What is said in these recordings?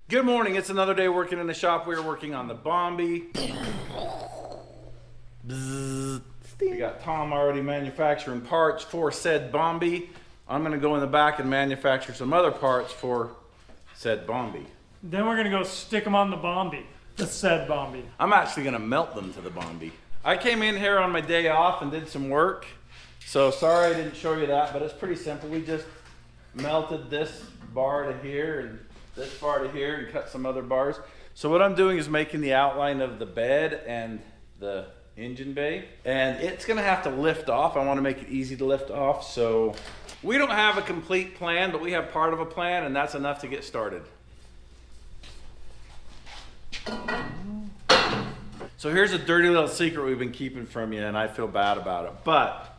Good morning, it's another day working in the shop. We're working on the Bombi. We got Tom already manufacturing parts for said Bombi. I'm gonna go in the back and manufacture some other parts for said Bombi. Then we're gonna go stick them on the Bombi, the said Bombi. I'm actually gonna melt them to the Bombi. I came in here on my day off and did some work. So sorry I didn't show you that, but it's pretty simple. We just melted this bar to here and this bar to here and cut some other bars. So what I'm doing is making the outline of the bed and the engine bay, and it's gonna have to lift off. I wanna make it easy to lift off. So we don't have a complete plan, but we have part of a plan, and that's enough to get started. So here's a dirty little secret we've been keeping from you, and I feel bad about it. But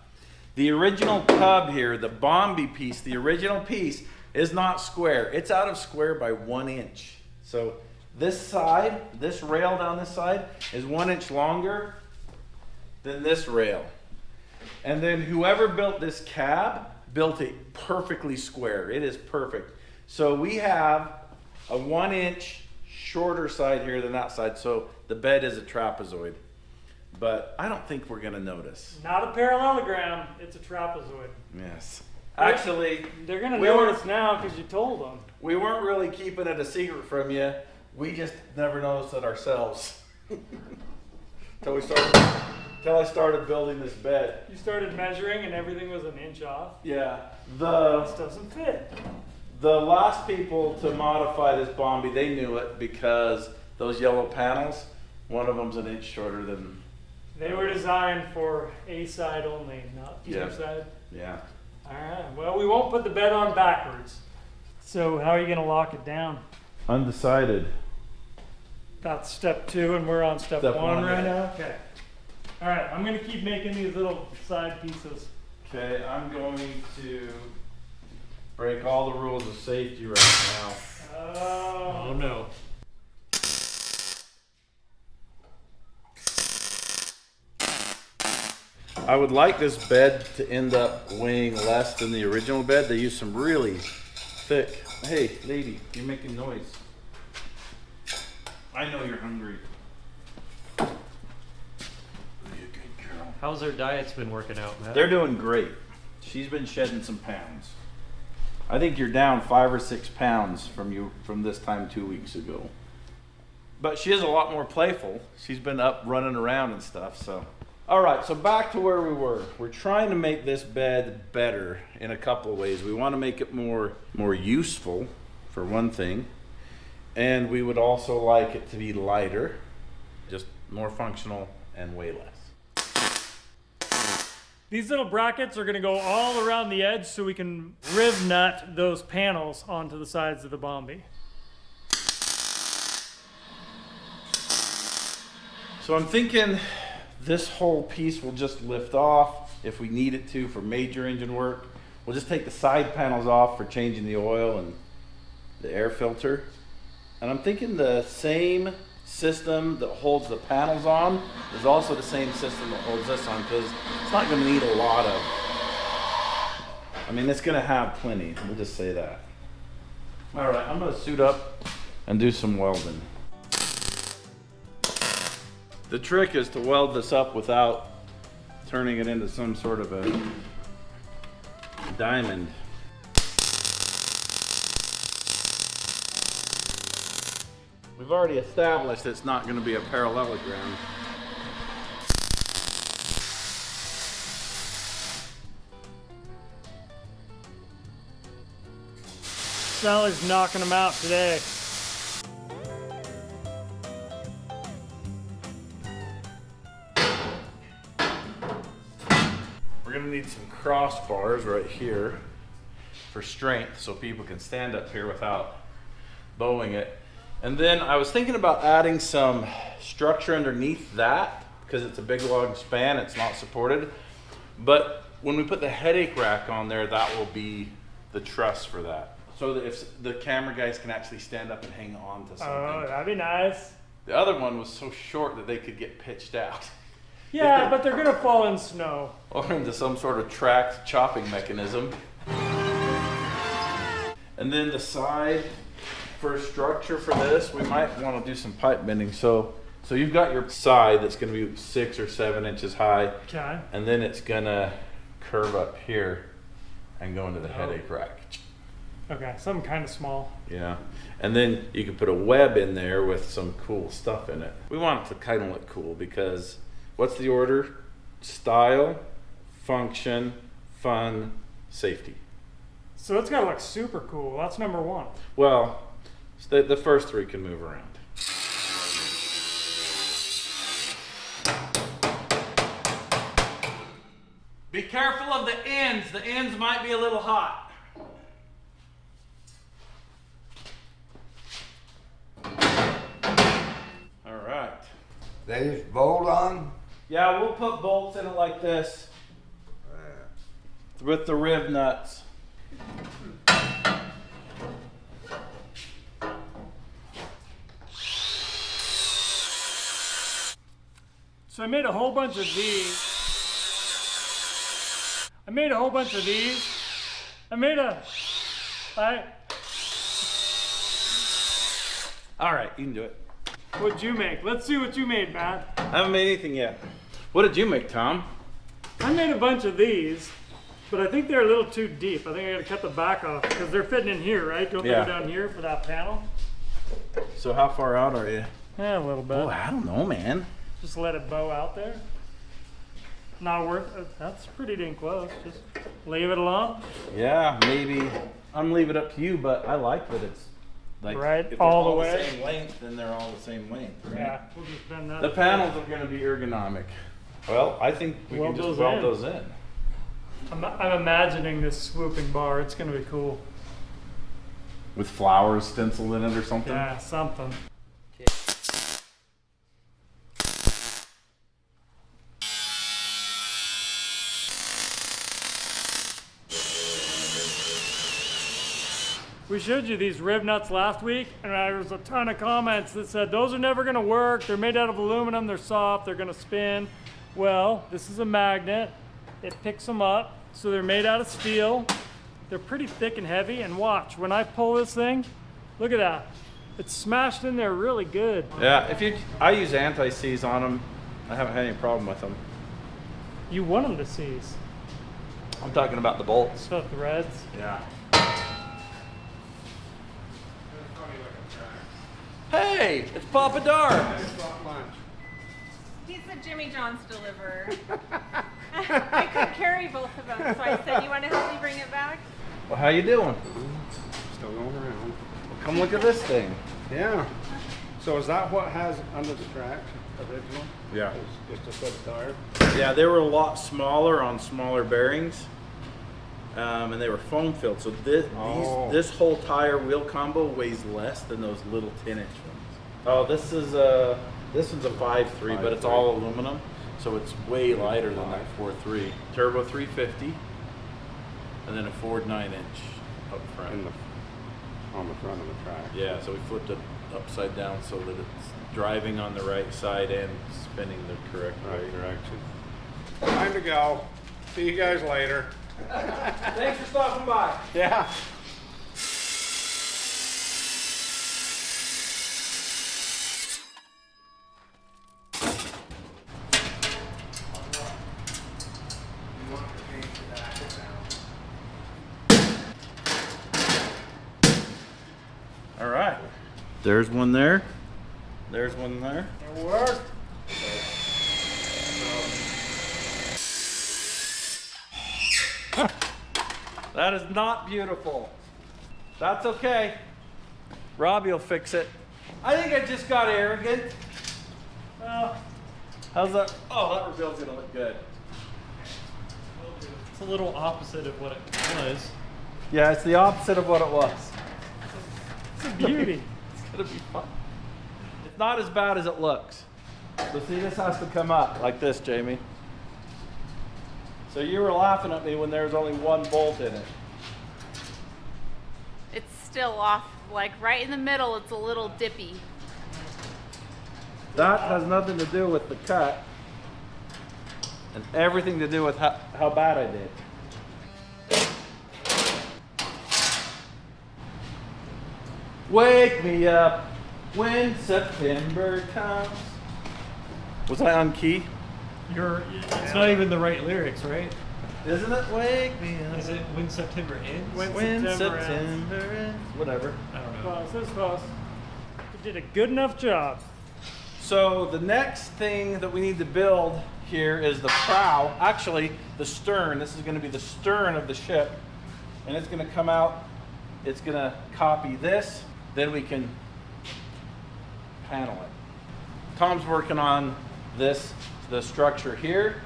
the original tub here, the Bombi piece, the original piece is not square. It's out of square by 1 inch. So this side, this rail down this side is 1 inch longer than this rail. And then whoever built this cab built it perfectly square. It is perfect. So we have a 1 inch shorter side here than that side. So the bed is a trapezoid. But I don't think we're gonna notice. Not a parallelogram, it's a trapezoid. Yes. Actually, they're gonna notice now because you told them. We weren't really keeping it a secret from you. We just never noticed it ourselves. Till I started building this bed. You started measuring and everything was 1 inch off. Yeah. This doesn't fit. The last people to modify this Bombi, they knew it because those yellow panels, one of them's 1 inch shorter than. They were designed for A side only, not B side. Yeah. All right. Well, we won't put the bed on backwards. So how are you going to lock it down? Undecided. That's step 2, and we're on step 1 right now. Okay. All right. I'm going to keep making these little side pieces. Okay. I'm going to break all the rules of safety right now. Oh no. I would like this bed to end up weighing less than the original bed. They used some really thick. Hey, lady, you're making noise. I know you're hungry. Be a good girl. How's her diet's been working out, Matt? They're doing great. She's been shedding some pounds. I think you're down 5 or 6 pounds from this time 2 weeks ago. But she is a lot more playful. She's been up running around and stuff, so. All right, so back to where we were. We're trying to make this bed better in a couple of ways. We want to make it more useful, for one thing, and we would also like it to be lighter, just more functional and way less. These little brackets are going to go all around the edge so we can riv nut those panels onto the sides of the Bombi. So I'm thinking this whole piece will just lift off if we need it to for major engine work. We'll just take the side panels off for changing the oil and the air filter. And I'm thinking the same system that holds the panels on is also the same system that holds this on, because it's not going to need a lot of, I mean, it's going to have plenty. We'll just say that. All right, I'm going to suit up and do some welding. The trick is to weld this up without turning it into some sort of a diamond. We've already established it's not going to be a parallelogram. Sally's knocking them out today. We're going to need some crossbars right here for strength so people can stand up here without bowing it. And then I was thinking about adding some structure underneath that because it's a big long span, it's not supported. But when we put the headache rack on there, that will be the truss for that. So that if the camera guys can actually stand up and hang on to something. Oh, that'd be nice. The other one was so short that they could get pitched out. Yeah, but they're gonna fall in snow. Or into some sort of tracked chopping mechanism. And then the side for structure for this, we might want to do some pipe bending. So you've got your side that's going to be 6 or 7 inches high. Okay. And then it's going to curve up here and go into the headache rack. Okay, something kind of small. Yeah. And then you can put a web in there with some cool stuff in it. We want it to kind of look cool because what's the order? Style, function, fun, safety. So it's got to look super cool. That's number 1. Well, the first 3 can move around. Be careful of the ends. The ends might be a little hot. All right. They just bolt on? Yeah, we'll put bolts in it like this with the rib nuts. So I made a whole bunch of these. I made a, All right, you can do it. what'd you make? Let's see what you made, Matt. I haven't made anything yet. What did you make, Tom? I made a bunch of these, but I think they're a little too deep. I think I gotta cut the back off because they're fitting in here, right? Don't they Yeah. go down here for that panel? So how far out are you? Yeah, a little bit. Oh, I don't know, man. Just let it bow out there. Not worth it. That's pretty dang close. Just leave it alone. Yeah, maybe. I'm leaving it up to you, but I like that it's like Right, if they're all the the way. same length, then they're all the same length. Right? Yeah, we'll just bend that. The panels are going to be ergonomic. Well, I think we Weld can just those weld in. those in. I'm imagining this swooping bar. It's gonna be cool. With flowers stenciled in it or something. Yeah, something. We showed you these rib nuts last week, and there was a ton of comments that said those are never gonna work. They're made out of aluminum, they're soft, they're gonna spin. Well, this is a magnet. It picks them up, so they're made out of steel. They're pretty thick and heavy, and watch, when I pull this thing, look at that. It's smashed in there really good. Yeah, I use anti-seize on them. I haven't had any problem with them. You want them to seize. I'm talking about the bolts. So threads. Yeah. Hey, it's Papa Dar. He's the Jimmy John's deliverer. I couldn't carry both of them, so I said, "You want to help me bring it back?" Well, how you doing? Still going around. Come look at this thing. Yeah. So is that what has under the tracks original? Yeah. It's just a foot tire? Yeah, they were a lot smaller on smaller bearings, and they were foam filled. So this whole tire wheel combo weighs less than those little 10-inch ones. Oh, this one's a 5.3, but it's all aluminum, so it's way lighter than that 4.3. Turbo 350, and then a Ford 9-inch up front. On the front of the track. Yeah, so we flipped it upside down so that it's driving on the right side and spinning the correct way. Right direction. Time to go. See you guys later. Thanks for stopping by. Yeah. All right. There's one there. There's one there. It worked. That is not beautiful. That's okay. Robbie will fix it. I think I just got arrogant. How's that? Oh, that reveal's gonna look good. It's a little opposite of what it was. Yeah, it's the opposite of what it was. It's a beauty. It's gonna be fun. It's not as bad as it looks. So see, this has to come up like this, Jamie. So you were laughing at me when there was only one bolt in it. It's still off, like right in the middle. It's a little dippy. That has nothing to do with the cut and everything to do with how bad I did. Wake me up when September comes. Was I on key? It's not even the right lyrics, right? Isn't it? Wake me up. Is it When September Ends? When September September ends. Whatever. I don't know. Close, it's close. You did a good enough job. So the next thing that we need to build here is the prow. Actually, the stern. This is going to be the stern of the ship. And it's going to come out. It's going to copy this. Then we can panel it. Tom's working on this, the structure here.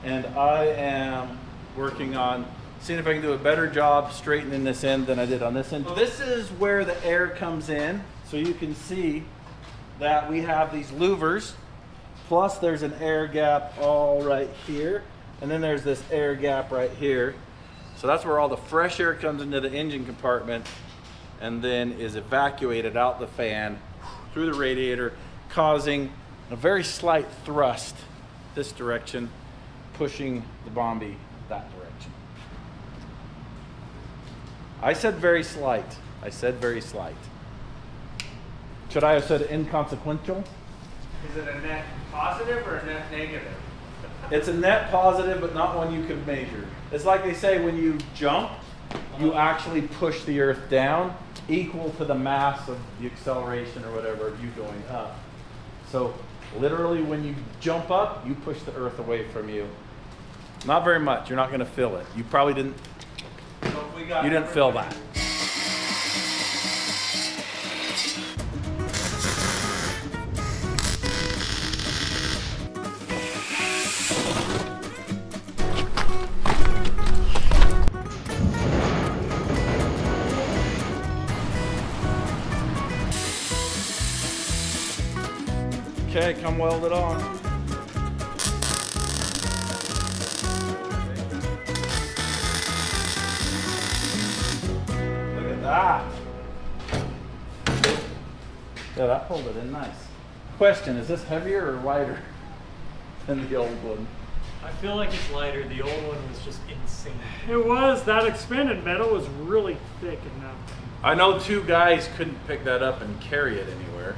And I am working on seeing if I can do a better job straightening this end than I did on this end. So this is where the air comes in. So you can see that we have these louvers, plus there's an air gap all right here. And then there's this air gap right here. So that's where all the fresh air comes into the engine compartment and then is evacuated out the fan through the radiator, causing a very slight thrust this direction, pushing the Bombi that direction. I said very slight. I said very slight. Should I have said inconsequential? Is it a net positive or a net negative? It's a net positive, but not one you can measure. It's like they say, when you jump, you actually push the earth down equal to the mass of the acceleration or whatever of you going up. So literally when you jump up, you push the earth away from you. Not very much. You're not going to feel it. You probably didn't. You didn't feel that. Okay, come weld it on. Look at that. Yeah, that pulled it in nice. Question, is this heavier or lighter than the old one? I feel like it's lighter. The old one was just insane. It was, that expanded metal was really thick in that thing. I know 2 guys couldn't pick that up and carry it anywhere.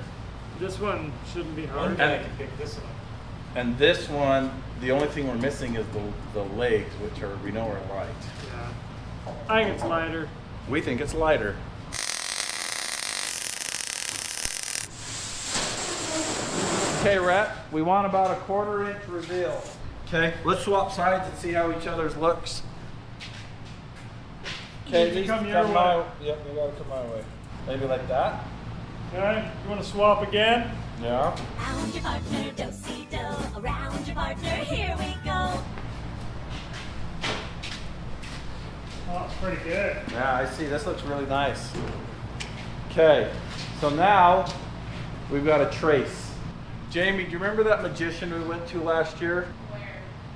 This one shouldn't be One hard. guy can pick this up. And this one, the only thing we're missing is the legs, which are, we know are light. Yeah. I think it's lighter. We think it's lighter. Okay, Rhett, we want about a 1/4 inch reveal. Okay, let's swap sides and see how each other's looks. Okay, You these come come your my way. Yep, they gotta come my way. Maybe like that? Okay, you want to swap again? Yeah. Around your partner, do-si-do. Around your partner, here we go. Oh, it's pretty good. Yeah, I see. This looks really nice. Okay, so now we've got a trace. Jamie, do you remember that magician we went to last year? Where?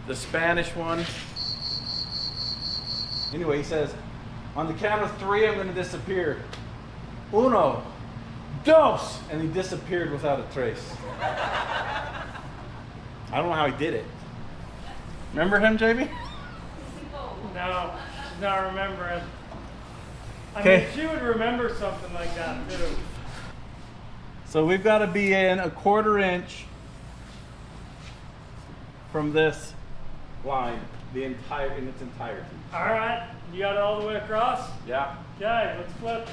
The Spanish one. Anyway, he says, on the count of 3, I'm going to disappear. Uno, dos, and he disappeared without a trace. I don't know how he did it. Remember him, Jamie? No, she's not remembering. I Okay. mean, she would remember something like that too. So we've got to be in a 1/4 inch from this line, in its entirety. All right, you got it all the way across? Yeah. Okay, let's flip.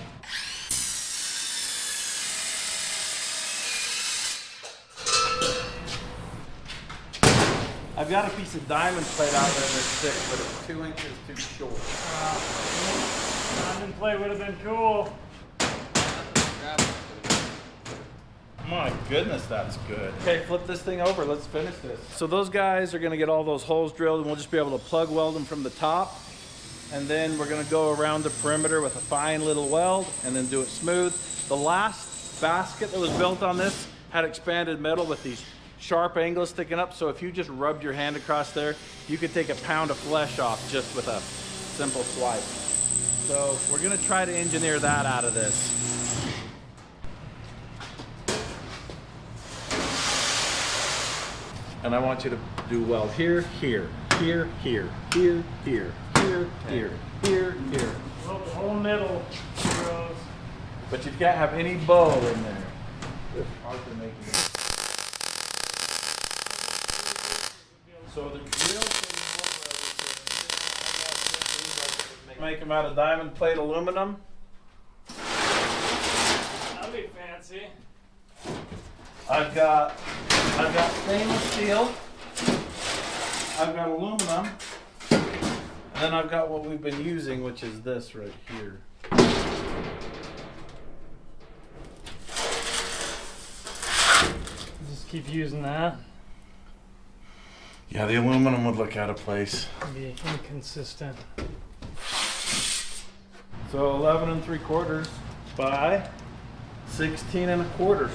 I've got a piece of diamond plate out there that's thick, but it's 2 inches too short. Diamond plate would have been cool. My goodness, that's good. Okay, flip this thing over. Let's finish this. So those guys are going to get all those holes drilled, and we'll just be able to plug weld them from the top. And then we're going to go around the perimeter with a fine little weld and then do it smooth. The last basket that was built on this had expanded metal with these sharp angles sticking up. So if you just rubbed your hand across there, you could take a pound of flesh off just with a simple swipe. So we're going to try to engineer that out of this. And I want you to do weld here, here, here, here, here, here, here, here, here, here. Well, the whole middle goes. but you can't have any bow in there. It's hard to make it. So the grill can make them out of diamond plate aluminum. That'd be fancy. I've got stainless steel. I've got aluminum. And then I've got what we've been using, which is this right here. Just keep using that. Yeah, the aluminum would look out of place. Be inconsistent. So 11 3/4 by 16 1/4.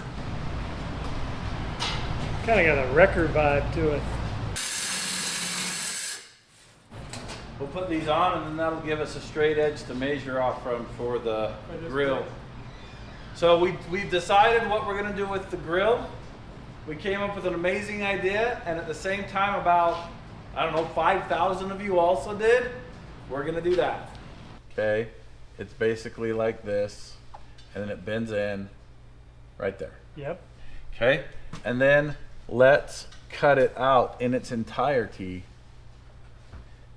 Kind of got a record vibe to it. We'll put these on and then that'll give us a straight edge to measure off from for the grill. So we've decided what we're gonna do with the grill. We came up with an amazing idea, and at the same time about, I don't know, 5,000 of you also did. We're gonna do that. Okay, it's basically like this, and then it bends in right there. Yep. Okay, and then let's cut it out in its entirety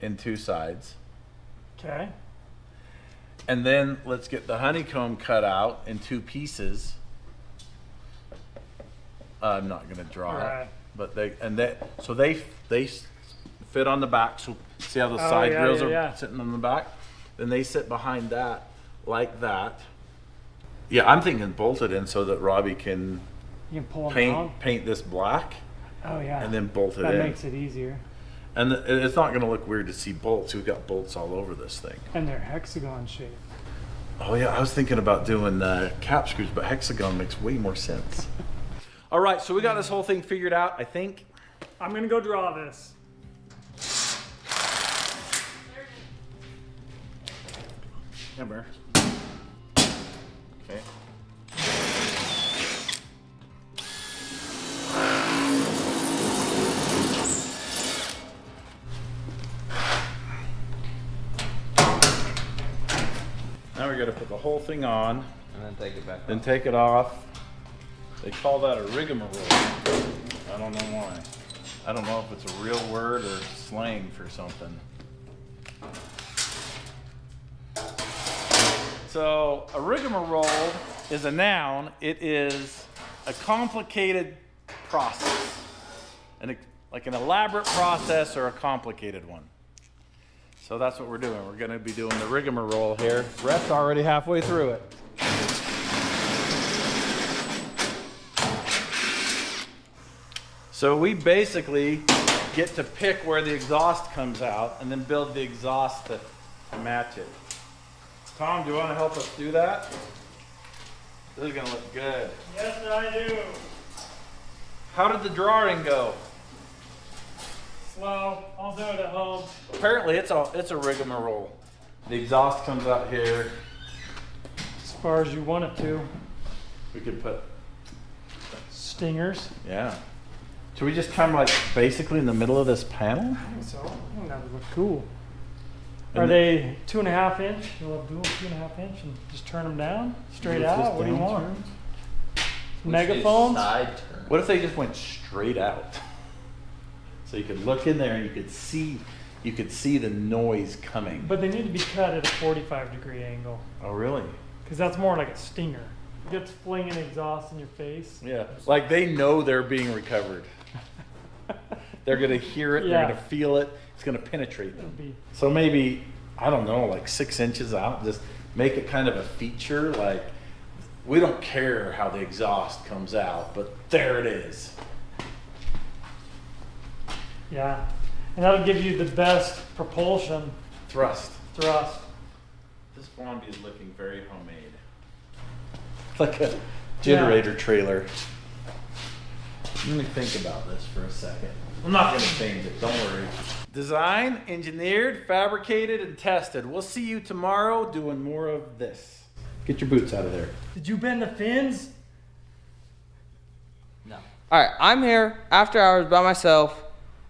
in 2 sides. Okay. And then let's get the honeycomb cut out in 2 pieces. I'm not gonna draw Right. it, but they fit on the back. So see how the Oh, side yeah, grills yeah, are yeah. sitting on the back? Then they sit behind that like that. Yeah, I'm thinking bolted in so that Robbie can You can pull them down. paint this black Oh yeah. and then bolt it that in. makes it easier. And it's not gonna look weird to see bolts. We've got bolts all over this thing. And they're hexagon shaped. Oh yeah, I was thinking about doing cap screws, but hexagon makes way more sense. All right, so we got this whole thing figured out, I think. I'm gonna go draw this. Hammer. Okay. Now we got to put the whole thing on, And then take it back. then take it off. They call that a rigmarole. I don't know why. I don't know if it's a real word or slang for something. So a rigmarole is a noun. It is a complicated process, like an elaborate process or a complicated one. So that's what we're doing. We're going to be doing the rigmarole here. Brett's already halfway through it. So we basically get to pick where the exhaust comes out and then build the exhaust to match it. Tom, do you want to help us do that? This is going to look good. Yes, I do. How did the drawing go? Slow. I'll do it at home. Apparently it's a rigmarole. The exhaust comes out here. As far as you want it to. We could put, Stingers. yeah. Should we just come like basically in the middle of this panel? I think so. I think that would look cool. And Are they 2.5 inch? You'll have dual 2.5 inch and just turn them down straight Move this out. What do you down want? turns? Megaphones? What if they just went straight out? So you could look in there and you could see the noise coming. But they need to be cut at a 45-degree angle Oh really? because that's more like a stinger. It gets flinging exhaust in your face. Yeah. Like they know they're being recovered. They're gonna hear it, Yeah. they're gonna feel it, it's gonna penetrate them. It'd be So maybe, I don't know, like 6 inches out, just make it kind of a feature, like we don't care how the exhaust comes out, but there it is. yeah, and that'll give you the best propulsion Thrust. thrust. This Bombi is looking very homemade. Like a generator trailer. Let me think about this for a second. I'm not gonna change it, don't worry. Designed, engineered, fabricated, and tested. We'll see you tomorrow doing more of this. Get your boots out of there. Did you bend the fins? No. All right, I'm here after hours by myself.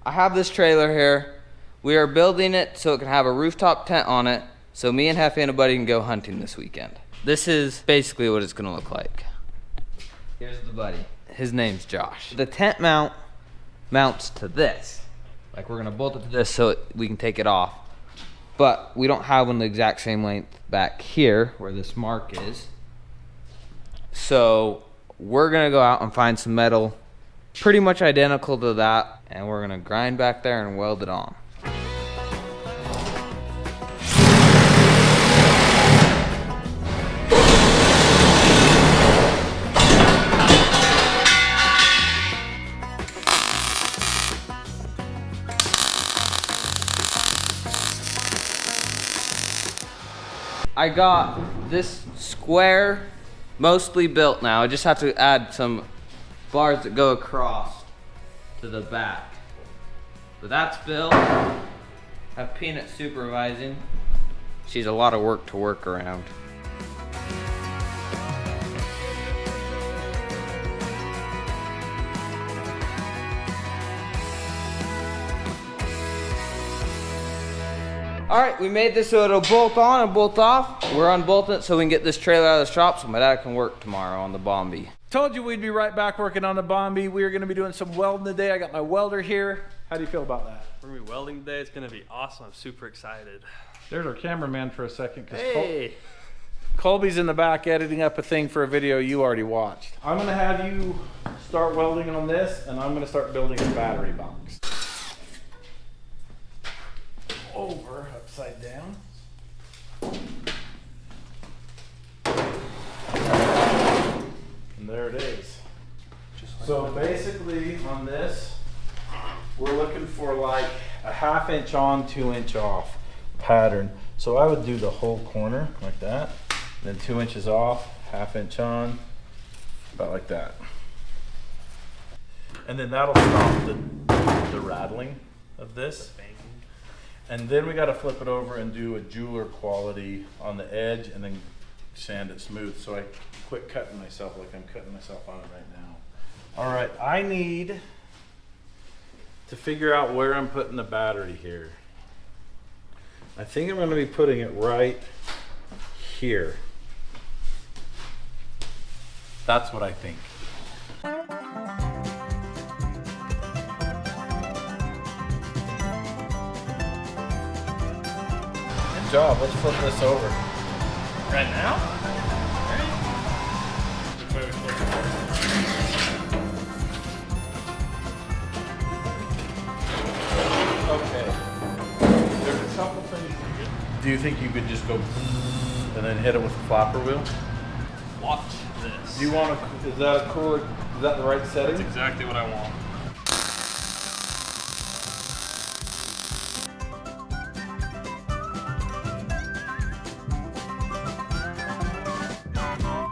I have this trailer here. We are building it so it can have a rooftop tent on it, so me and Hefe and a buddy can go hunting this weekend. This is basically what it's gonna look like. Here's the buddy. His name's Josh. The tent mount mounts to this. Like we're gonna bolt it to this so we can take it off. But we don't have one the exact same length back here where this mark is. So we're gonna go out and find some metal pretty much identical to that, and we're gonna grind back there and weld it on. I got this square mostly built now. I just have to add some bars that go across to the back. But that's built. I have Peanut supervising. She's a lot of work to work around. All right, we made this so it'll bolt on and bolt off. We're unbolting it so we can get this trailer out of the shop so my dad can work tomorrow on the Bombi. Told you we'd be right back working on the Bombi. We are gonna be doing some welding today. I got my welder here. How do you feel about that? We're gonna be welding today. It's gonna be awesome. I'm super excited. There's our cameraman for a second. Hey! Colby's in the back editing up a thing for a video you already watched. I'm gonna have you start welding on this, and I'm gonna start building a battery box. Over, upside down. And there it is. So basically on this, we're looking for like a 1/2 inch on, 2 inch off pattern. So I would do the whole corner like that, then 2 inches off, 1/2 inch on, about like that. And then that'll stop the rattling of this. And then we got to flip it over and do a jeweler quality on the edge and then sand it smooth. So I quit cutting myself like I'm cutting myself on it right now. All right, I need to figure out where I'm putting the battery here. I think I'm going to be putting it right here. That's what I think. Good job. Let's flip this over. Right now? Okay. There's a couple things. Do you think you could just go and then hit it with the flapper wheel? Watch this. Do you want to? Is that a cooler? Is that the right setting? That's exactly what I want.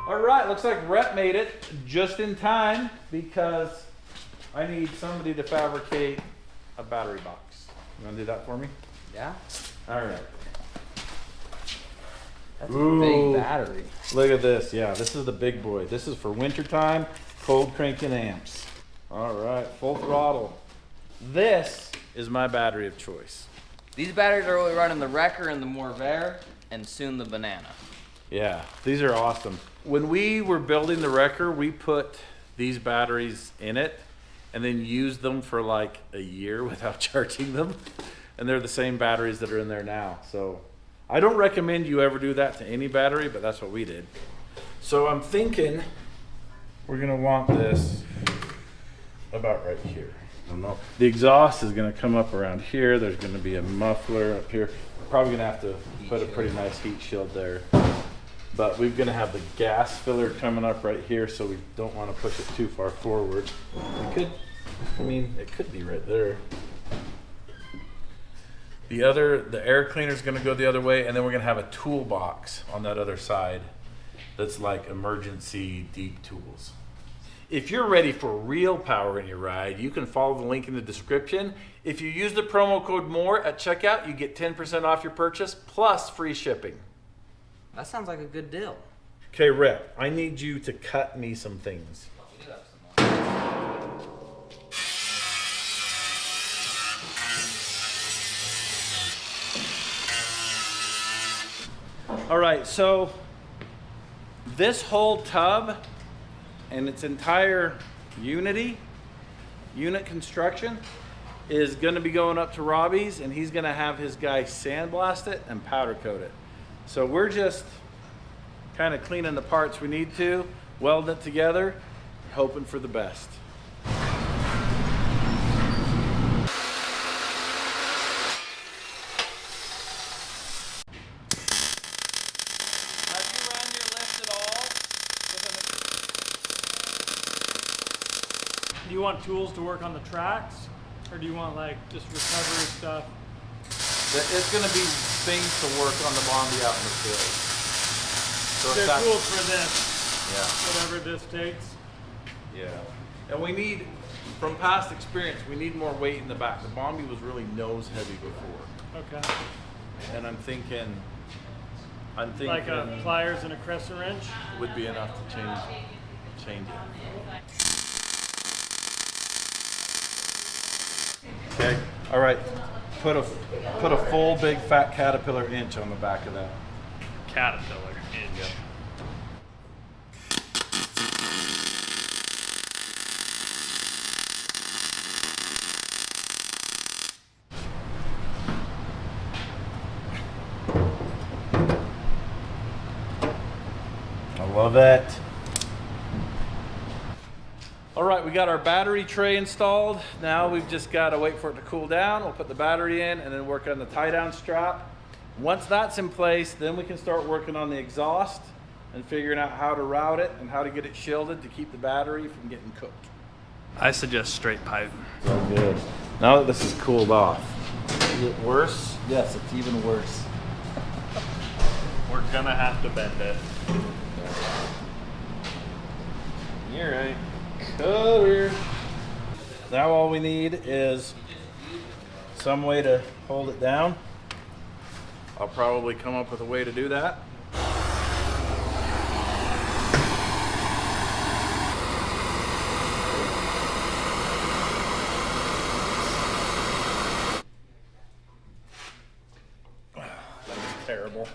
All right, looks like Rhett made it just in time because I need somebody to fabricate a battery box. You want to do that for me? Yeah? All right. That's Ooh. a big battery. Look at this. Yeah, this is the big boy. This is for winter time, cold cranking amps. All right, full throttle. This is my battery of choice. These batteries are only running the Wrecker and the MORR and soon the Banana. Yeah, these are awesome. When we were building the Wrecker, we put these batteries in it and then used them for like a year without charging them. And they're the same batteries that are in there now. So I don't recommend you ever do that to any battery, but that's what we did. So I'm thinking we're gonna want this about right here. I don't know. The exhaust is gonna come up around here. There's gonna be a muffler up here. We're probably gonna have to put a pretty nice heat shield there. But we're gonna have the gas filler coming up right here, so we don't wanna push it too far forward. We could, I mean, it could be right there. The air cleaner is gonna go the other way, and then we're gonna have a toolbox on that other side that's like emergency deep tools. If you're ready for real power in your ride, you can follow the link in the description. If you use the promo code MORR at checkout, you get 10% off your purchase plus free shipping. That sounds like a good deal. Okay, Rep, I need you to cut me some things. All right, so this whole tub and its entire unit construction is going to be going up to Robbie's, and he's going to have his guy sandblast it and powder coat it. So we're just kind of cleaning the parts we need to, welding it together, hoping for the best. Do you want tools to work on the tracks, or do you want like just recovery stuff? It's going to be things to work on the Bombi out in the field. So They're tools for this. Yeah. Whatever this takes. Yeah. And we need, from past experience, we need more weight in the back. The Bombi was really nose heavy before. Okay. And I'm thinking Like a pliers and a crescent wrench? would be enough to change it. Okay. All right. Put a full big fat Caterpillar inch on the back of that. Caterpillar inch. I love it. All right, we got our battery tray installed. Now we've just got to wait for it to cool down. We'll put the battery in and then work on the tie down strap. Once that's in place, then we can start working on the exhaust and figuring out how to route it and how to get it shielded to keep the battery from getting cooked. I suggest straight pipe. So good. Now that this is cooled off. Is it worse? Yes, it's even worse. We're gonna have to bend it. You're right. Cutter. Now all we need is some way to hold it down. I'll probably come up with a way to do that. That's terrible.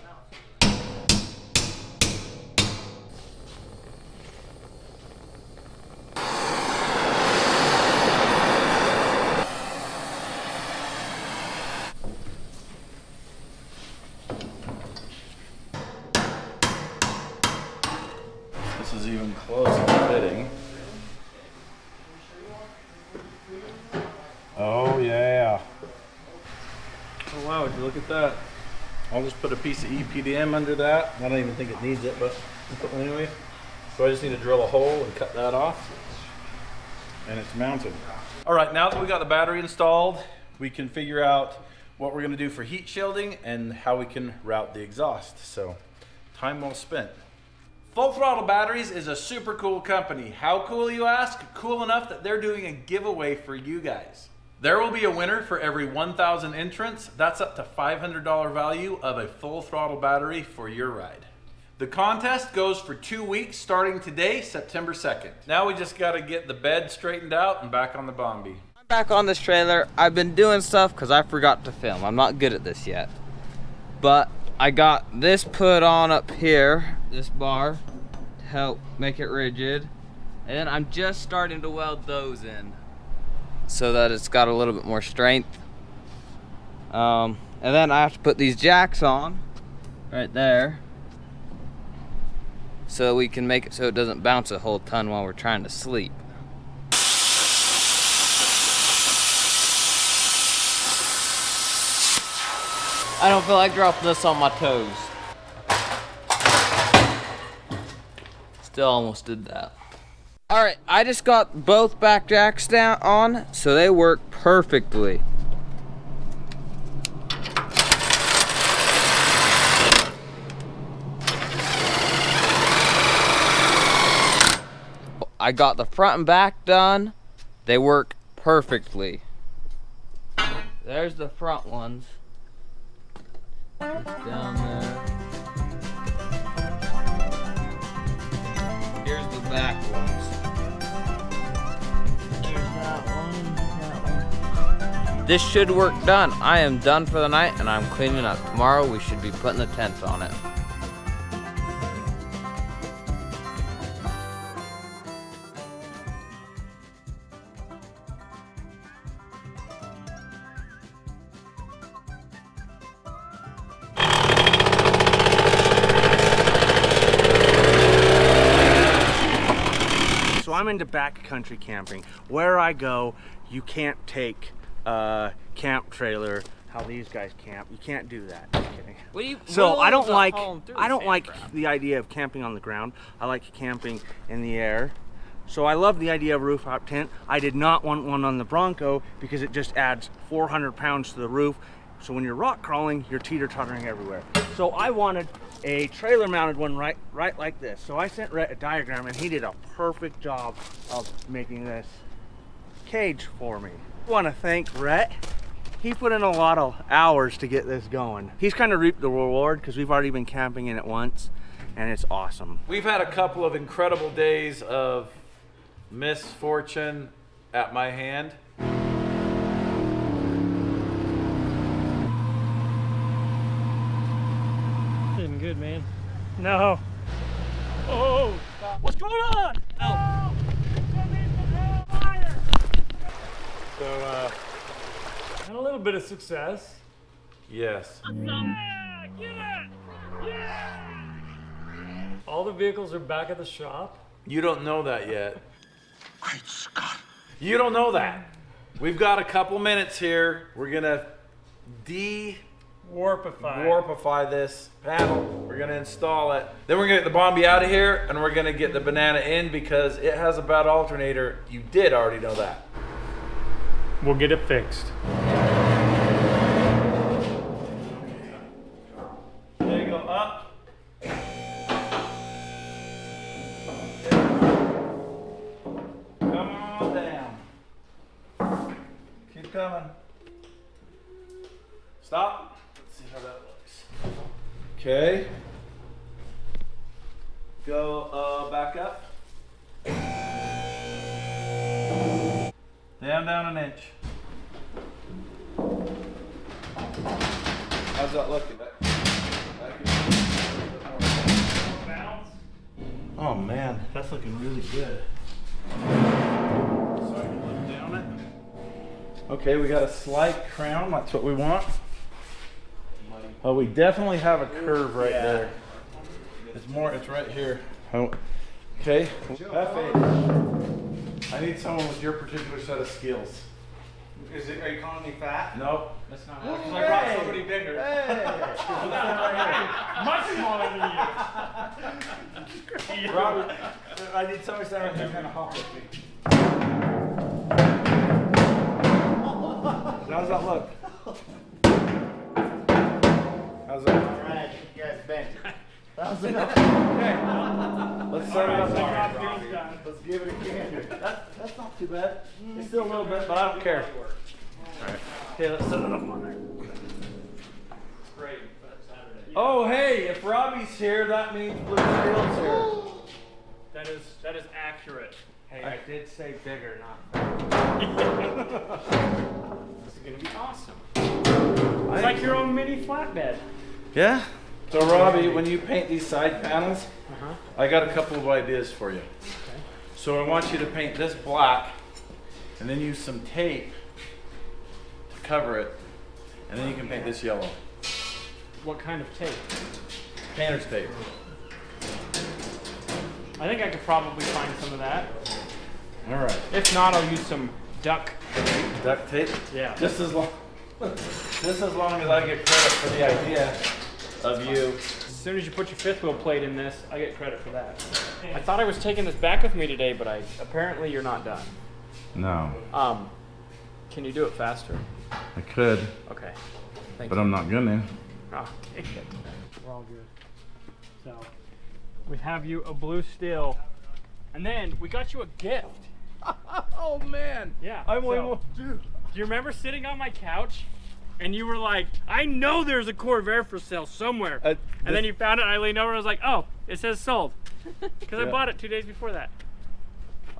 This is even close to fitting. Oh yeah. Oh wow, would you look at that? I'll just put a piece of EPDM under that. I don't even think it needs it, but anyway. So I just need to drill a hole and cut that off. And it's mounted. All right, now that we got the battery installed, we can figure out what we're gonna do for heat shielding and how we can route the exhaust. So, time well spent. Full Throttle Batteries is a super cool company. How cool, you ask? Cool enough that they're doing a giveaway for you guys. There will be a winner for every 1,000 entrants. That's up to $500 value of a Full Throttle battery for your ride. The contest goes for 2 weeks starting today, September 2nd. Now we just gotta get the bed straightened out and back on the Bombi. I'm back on this trailer. I've been doing stuff because I forgot to film. I'm not good at this yet. But I got this put on up here, this bar, to help make it rigid. And then I'm just starting to weld those in so that it's got a little bit more strength. And then I have to put these jacks on right there so we can make it so it doesn't bounce a whole ton while we're trying to sleep. I don't feel like dropping this on my toes. Still almost did that. All right, I just got both back jacks down on, so they work perfectly. I got the front and back done. They work perfectly. There's the front ones. Just down there. Here's the back ones. There's that one. This should work done. I am done for the night and I'm cleaning up. Tomorrow we should be putting the tents on it. So I'm into backcountry camping. Where I go, you can't take a camp trailer. How these guys camp, you can't do that. Just kidding. So I don't like the idea of camping on the ground. I like camping in the air. So I love the idea of a rooftop tent. I did not want one on the Bronco because it just adds 400 pounds to the roof. So when you're rock crawling, you're teeter-tottering everywhere. So I wanted a trailer-mounted one right like this. So I sent Rhett a diagram, and he did a perfect job of making this cage for me. I want to thank Rhett. He put in a lot of hours to get this going. He's kind of reaped the reward because we've already been camping in it once, and it's awesome. We've had a couple of incredible days of misfortune at my hand. Isn't good, man. No. Oh, what's going on? Oh. So, had a little bit of success. Yes. Yeah, get it! Yeah! All the vehicles are back at the shop. You don't know that yet. Great Scott. You don't know that. We've got a couple minutes here. We're gonna warpify this panel. We're gonna install it. Then we're gonna get the Bombi out of here, and we're gonna get the banana in because it has a bad alternator. You did already know that. We'll get it fixed. There you go, up. Come on down. Keep coming. Stop. Let's see how that looks. Okay. Go back up. Down an inch. How's that looking? Oh man, that's looking really good. So I can look down it. Okay, we got a slight crown. That's what we want. Oh, we definitely have a curve right there. It's right here. Oh, okay. F8. I need someone with your particular set of skills. Are you calling me fat? Nope. That's not it. Because I brought somebody bigger. Much smaller than you. Robbie, I need somebody standing right here kind of hop with me. How does that look? How's that? All right, you guys bent. How's it look? Okay. Let's start it up. Let's give it a gander. That's not too bad. It's still a little bit, but I don't care. Alright. Okay, let's set it up on there. Great, but Saturday. Oh, hey, if Robbie's here, that means Blue Steel's here. That is accurate. Hey, I did say bigger, not fat. This is gonna be awesome. It's like your own mini flatbed. Yeah? So, Robbie, when you paint these side panels, I got a couple of ideas for you. Okay. So I want you to paint this black, and then use some tape to cover it, and then you can paint this yellow. What kind of tape? Painter's tape. I think I could probably find some of that. All right. If not, I'll use some duct tape? Yeah. Just as long as I get credit for the idea of you. As soon as you put your fifth wheel plate in this, I get credit for that. I thought I was taking this back with me today, but apparently you're not done. No. Can you do it faster? I could, Okay. Thank but you. I'm not gonna. Oh, okay. We're all good. So, we have you a blue steel, and then we got you a gift. Oh man. Yeah. Do you remember sitting on my couch, and you were like, "I know there's a Corvair for sale somewhere," and then you found it. And I leaned over and I was like, "Oh, it says sold," because I bought it 2 days before that.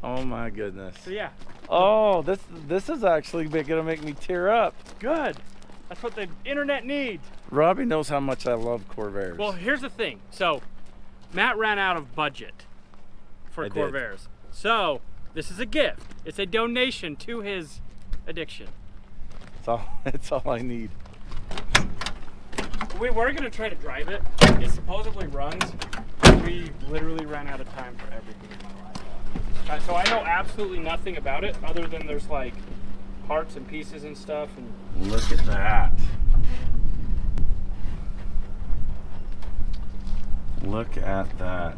Oh my goodness. So yeah. Oh, this is actually gonna make me tear up. Good. That's what the internet needs. Robbie knows how much I love Corvairs. Well, here's the thing. So, Matt ran out of budget for I did. Corvairs. So, this is a gift. It's a donation to his addiction. It's all I need. We're gonna try to drive it. It supposedly runs. We literally ran out of time for everything in my life. So I know absolutely nothing about it other than there's like parts and pieces and stuff. And Look at that. Look at that.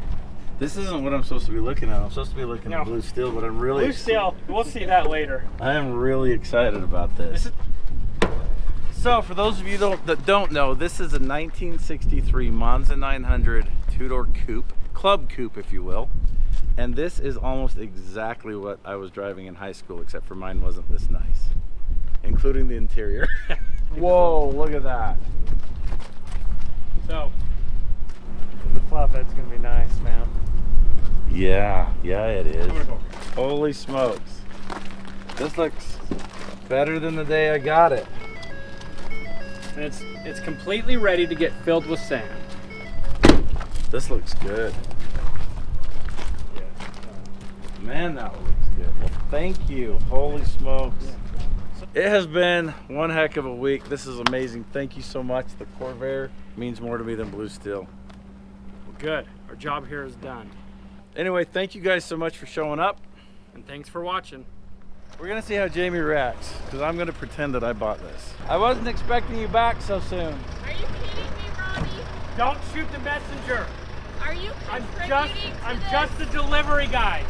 This isn't what I'm supposed to be looking at. I'm supposed to be looking at blue steel, but I'm really blue steel. We'll see that later. I am really excited about this. So for those of you that don't know, this is a 1963 Monza 900 two-door coupe, club coupe if you will. And this is almost exactly what I was driving in high school, except for mine wasn't this nice, including the interior. Whoa, look at that. So the flatbed's gonna be nice, man. Yeah, it is. I'm gonna go. Holy smokes. This looks better than the day I got it. And it's completely ready to get filled with sand. This looks good. Man, that looks good. Well, thank you. Holy smokes. It has been one heck of a week. This is amazing. Thank you so much. The Corvair means more to me than blue steel. Well, good. Our job here is done. Anyway, thank you guys so much for showing up. And thanks for watching. We're gonna see how Jamie reacts, because I'm gonna pretend that I bought this. I wasn't expecting you back so soon. Are you kidding me, Robbie? Don't shoot the messenger. Are you I'm contributing to just this? a delivery guy.